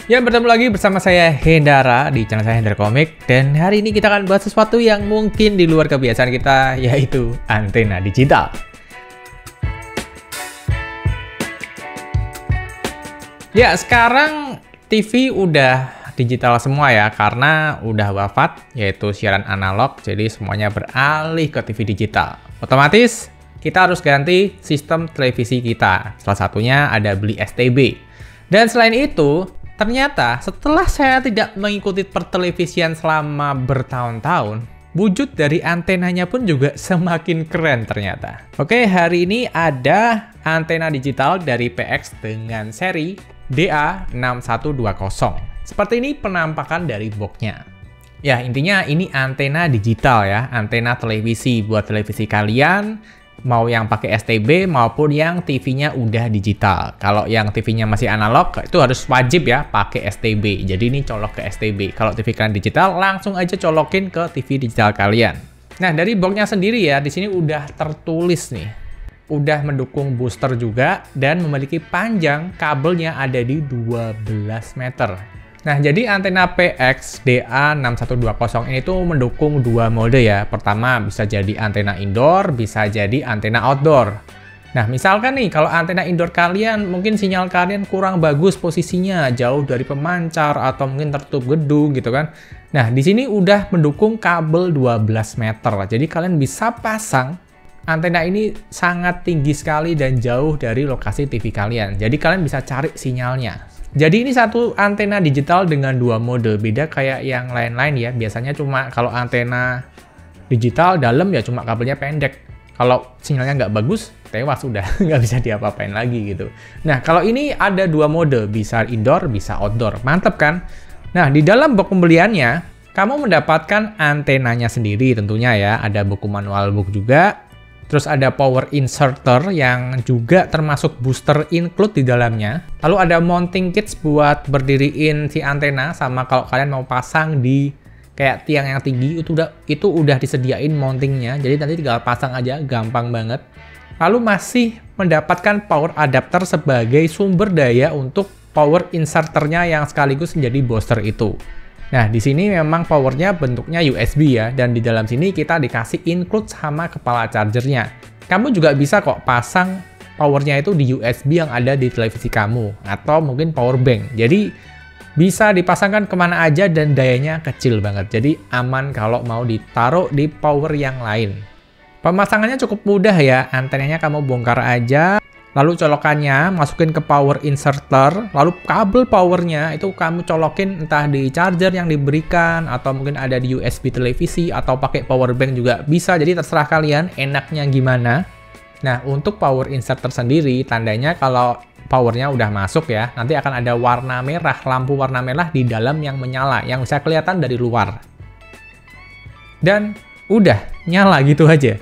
Ya, bertemu lagi bersama saya Hendara di channel saya Hendara Komik. Dan hari ini kita akan bahas sesuatu yang mungkin di luar kebiasaan kita, yaitu antena digital. Ya, sekarang TV udah digital semua ya, karena udah wafat, yaitu siaran analog, jadi semuanya beralih ke TV digital. Otomatis, kita harus ganti sistem televisi kita. Salah satunya ada beli STB. Dan selain itu, ternyata setelah saya tidak mengikuti pertelevisian selama bertahun-tahun, wujud dari antenanya pun juga semakin keren ternyata. Oke, hari ini ada antena digital dari PX dengan seri DA6120. Seperti ini penampakan dari boxnya. Ya, intinya ini antena digital ya, antena televisi buat televisi kalian. Mau yang pakai STB maupun yang TV-nya udah digital. Kalau yang TV-nya masih analog, itu harus wajib ya pakai STB. Jadi ini colok ke STB. Kalau TV kalian digital, langsung aja colokin ke TV digital kalian. Nah, dari boxnya sendiri ya, di sini udah tertulis nih. Udah mendukung booster juga dan memiliki panjang kabelnya ada di 12 meter. Nah, jadi antena PX DA6120 ini tuh mendukung dua mode ya. Pertama, bisa jadi antena indoor, bisa jadi antena outdoor. Nah, misalkan nih, kalau antena indoor kalian, mungkin sinyal kalian kurang bagus posisinya, jauh dari pemancar, atau mungkin tertutup gedung gitu kan. Nah, di sini udah mendukung kabel 12 meter. Jadi, kalian bisa pasang antena ini sangat tinggi sekali dan jauh dari lokasi TV kalian. Jadi, kalian bisa cari sinyalnya. Jadi ini satu antena digital dengan dua mode, beda kayak yang lain-lain ya. Biasanya cuma kalau antena digital dalam ya cuma kabelnya pendek. Kalau sinyalnya nggak bagus, tewas udah, nggak bisa diapa-apain lagi gitu. Nah, kalau ini ada dua mode, bisa indoor, bisa outdoor. Mantep kan? Nah, di dalam box pembeliannya, kamu mendapatkan antenanya sendiri tentunya ya. Ada buku manual book juga. Terus ada power inserter yang juga termasuk booster include di dalamnya. Lalu ada mounting kits buat berdiriin si antena, sama kalau kalian mau pasang di kayak tiang yang tinggi itu udah disediain mountingnya. Jadi nanti tinggal pasang aja, gampang banget. Lalu masih mendapatkan power adapter sebagai sumber daya untuk power inserternya yang sekaligus menjadi booster itu. Nah, di sini memang powernya bentuknya USB ya, dan di dalam sini kita dikasih include sama kepala chargernya. Kamu juga bisa kok pasang powernya itu di USB yang ada di televisi kamu, atau mungkin power bank. Jadi, bisa dipasangkan kemana aja dan dayanya kecil banget. Jadi, aman kalau mau ditaruh di power yang lain. Pemasangannya cukup mudah ya, antenanya kamu bongkar aja. Lalu colokannya masukin ke power inserter, lalu kabel powernya itu kamu colokin entah di charger yang diberikan, atau mungkin ada di USB televisi, atau pakai power bank juga bisa, jadi terserah kalian enaknya gimana. Nah, untuk power inserter sendiri, tandanya kalau powernya udah masuk ya, nanti akan ada warna merah, lampu warna merah di dalam yang menyala, yang bisa kelihatan dari luar. Dan udah, nyala gitu aja.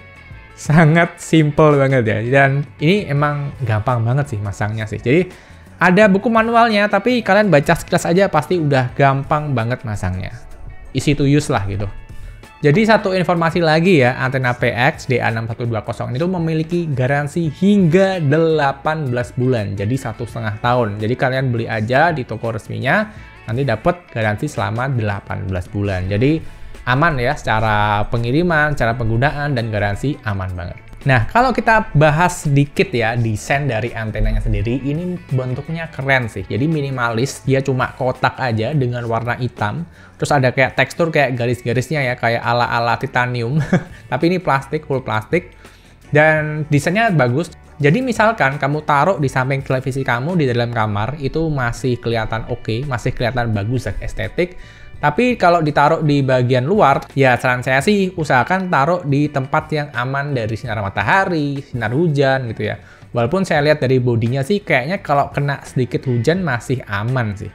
Sangat simple banget ya, dan ini emang gampang banget sih masangnya sih. Jadi ada buku manualnya, tapi kalian baca sekilas aja pasti udah gampang banget masangnya. Easy to use lah gitu. Jadi satu informasi lagi ya, antena PX DA6120 itu memiliki garansi hingga 18 bulan, jadi 1,5 tahun. Jadi kalian beli aja di toko resminya, nanti dapat garansi selama 18 bulan. Jadi aman ya, secara pengiriman, cara penggunaan, dan garansi aman banget. Nah, kalau kita bahas sedikit ya, desain dari antenanya sendiri, ini bentuknya keren sih. Jadi minimalis, dia cuma kotak aja dengan warna hitam. Terus ada kayak tekstur kayak garis-garisnya ya, kayak ala-ala titanium. Tapi ini plastik, full plastik. Dan desainnya bagus. Jadi misalkan kamu taruh di samping televisi kamu di dalam kamar, itu masih kelihatan oke, masih kelihatan bagus dan estetik. Tapi kalau ditaruh di bagian luar, ya saran saya sih usahakan taruh di tempat yang aman dari sinar matahari, sinar hujan gitu ya. Walaupun saya lihat dari bodinya sih kayaknya kalau kena sedikit hujan masih aman sih.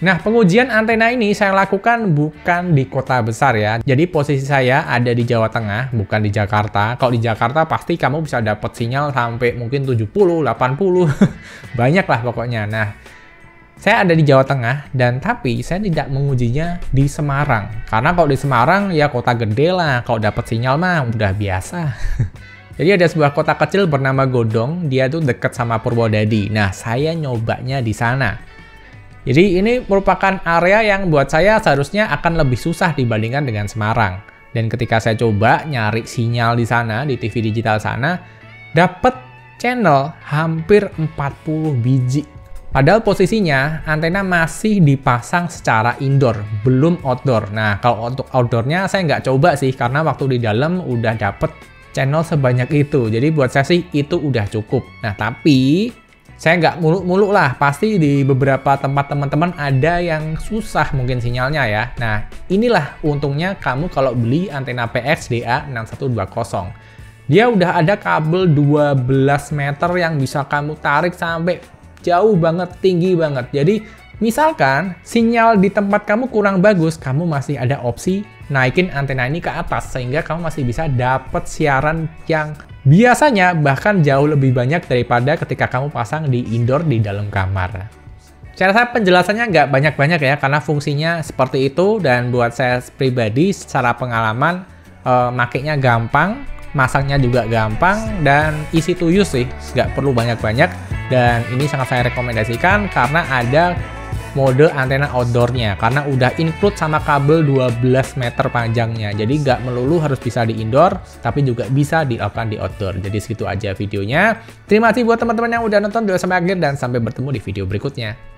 Nah, pengujian antena ini saya lakukan bukan di kota besar ya. Jadi posisi saya ada di Jawa Tengah, bukan di Jakarta. Kalau di Jakarta pasti kamu bisa dapat sinyal sampai mungkin 70, 80. Banyak lah pokoknya. Nah, saya ada di Jawa Tengah, dan tapi saya tidak mengujinya di Semarang. Karena kalau di Semarang, ya kota gede lah. Kalau dapat sinyal mah udah biasa. Jadi ada sebuah kota kecil bernama Godong, dia tuh deket sama Purwodadi. Nah, saya nyobanya di sana. Jadi ini merupakan area yang buat saya seharusnya akan lebih susah dibandingkan dengan Semarang. Dan ketika saya coba nyari sinyal di sana, di TV digital sana, dapat channel hampir 40 biji. Padahal posisinya antena masih dipasang secara indoor, belum outdoor. Nah, kalau untuk outdoornya saya nggak coba sih, karena waktu di dalam udah dapet channel sebanyak itu. Jadi buat saya sih itu udah cukup. Nah, tapi saya nggak muluk-muluk lah. Pasti di beberapa tempat teman-teman ada yang susah mungkin sinyalnya ya. Nah, inilah untungnya kamu kalau beli antena PXDA 6120. Dia udah ada kabel 12 meter yang bisa kamu tarik sampai jauh banget, tinggi banget. Jadi, misalkan sinyal di tempat kamu kurang bagus, kamu masih ada opsi naikin antena ini ke atas, sehingga kamu masih bisa dapat siaran yang biasanya bahkan jauh lebih banyak daripada ketika kamu pasang di indoor di dalam kamar. Saya rasa penjelasannya nggak banyak-banyak ya, karena fungsinya seperti itu, dan buat saya pribadi secara pengalaman, makainya gampang, masangnya juga gampang, dan easy to use sih, nggak perlu banyak-banyak. Dan ini sangat saya rekomendasikan karena ada mode antena outdoornya, karena udah include sama kabel 12 meter panjangnya. Jadi nggak melulu harus bisa di indoor, tapi juga bisa dilakukan di outdoor. Jadi segitu aja videonya. Terima kasih buat teman-teman yang udah nonton sampai akhir, dan sampai bertemu di video berikutnya.